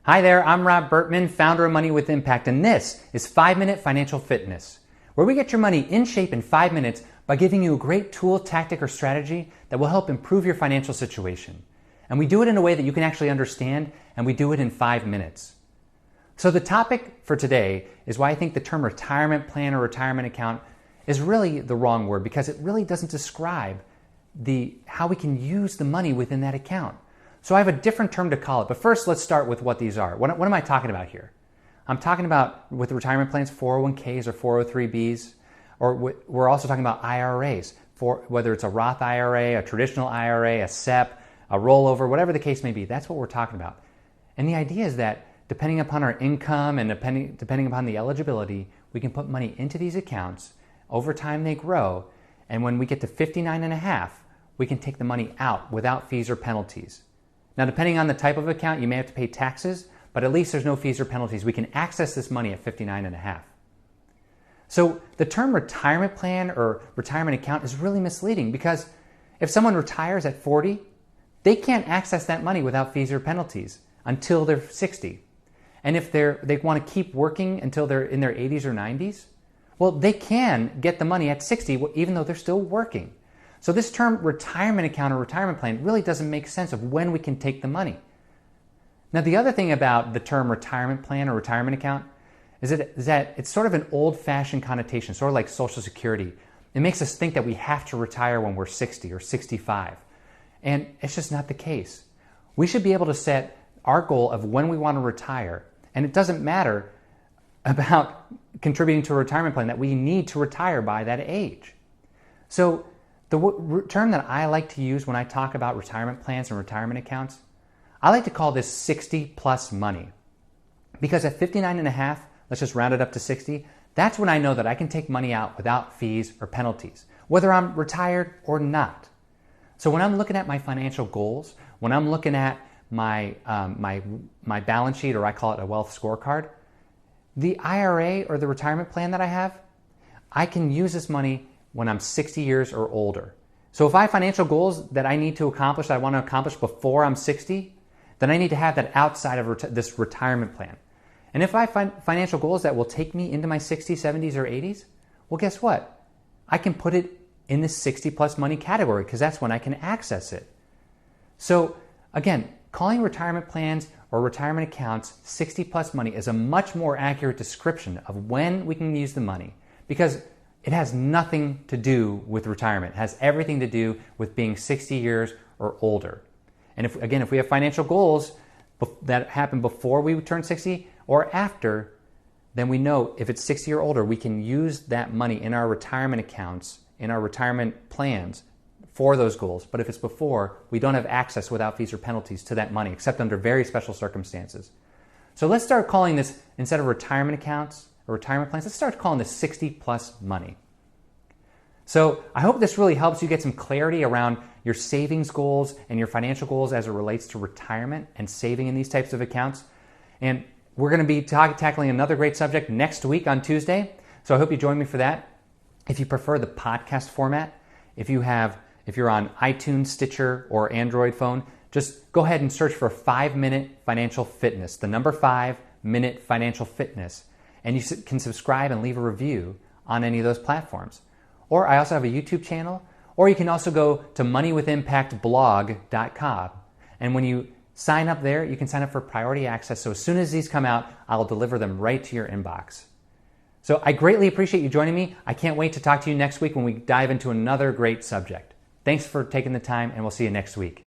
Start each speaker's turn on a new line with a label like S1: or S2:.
S1: Hi there, I'm Rob Bertman, founder of Money with Impact, and this is 5-Minute Financial Fitness, where we get your money in shape in 5 minutes by giving you a great tool, tactic, or strategy that will help improve your financial situation. And we do it in a way that you can actually understand, and we do it in 5 minutes. So the topic for today is why I think the term retirement plan or retirement account is really the wrong word, because it really doesn't describe how we can use the money within that account. So I have a different term to call it, but first let's start with what these are. What am I talking about here? I'm talking about, with retirement plans, 401ks or 403bs, or we're also talking about IRAs, whether it's a Roth IRA, a traditional IRA, a SEP, a rollover, whatever the case may be. That's what we're talking about. And the idea is that depending upon our income and depending upon the eligibility, we can put money into these accounts. Over time they grow, and when we get to 59 and a half, we can take the money out without fees or penalties. Now, depending on the type of account, you may have to pay taxes, but at least there's no fees or penalties. We can access this money at 59 and a half. So the term retirement plan or retirement account is really misleading, because if someone retires at 40, they can't access that money without fees or penalties until they're 60. And if they want to keep working until they're in their 80s or 90s, well, they can get the money at 60 even though they're still working. So this term retirement account or retirement plan really doesn't make sense of when we can take the money. Now, the other thing about the term retirement plan or retirement account is that it's sort of an old-fashioned connotation, sort of like Social Security. It makes us think that we have to retire when we're 60 or 65. And it's just not the case. We should be able to set our goal of when we want to retire. And it doesn't matter about contributing to a retirement plan that we need to retire by that age. So the term that I like to use when I talk about retirement plans and retirement accounts, I like to call this 60 plus money. Because at 59 and a half, let's just round it up to 60, that's when I know that I can take money out without fees or penalties, whether I'm retired or not. So when I'm looking at my financial goals, when I'm looking at my balance sheet, or I call it a wealth scorecard, the IRA or the retirement plan that I have, I can use this money when I'm 60 years or older. So if I have financial goals that I need to accomplish, that I want to accomplish before I'm 60, then I need to have that outside of this retirement plan. And if I find financial goals that will take me into my 60s, 70s, or 80s, well, guess what? I can put it in the 60 plus money category, because that's when I can access it. So again, calling retirement plans or retirement accounts 60 plus money is a much more accurate description of when we can use the money, because it has nothing to do with retirement. It has everything to do with being 60 years or older. And if we have financial goals that happen before we turn 60 or after, then we know if it's 60 or older, we can use that money in our retirement accounts, in our retirement plans for those goals. But if it's before, we don't have access without fees or penalties to that money, except under very special circumstances. So let's start calling this, instead of retirement accounts or retirement plans, let's start calling this 60 plus money. So I hope this really helps you get some clarity around your savings goals and your financial goals as it relates to retirement and saving in these types of accounts. And we're going to be tackling another great subject next week on Tuesday. So I hope you join me for that. If you prefer the podcast format, if you're on iTunes, Stitcher, or Android phone, just go ahead and search for 5-Minute Financial Fitness, the number 5-Minute Financial Fitness. And you can subscribe and leave a review on any of those platforms. Or I also have a YouTube channel, or you can also go to moneywithimpactblog.com. And when you sign up there, you can sign up for priority access. So as soon as these come out, I'll deliver them right to your inbox. So I greatly appreciate you joining me. I can't wait to talk to you next week when we dive into another great subject. Thanks for taking the time, and we'll see you next week.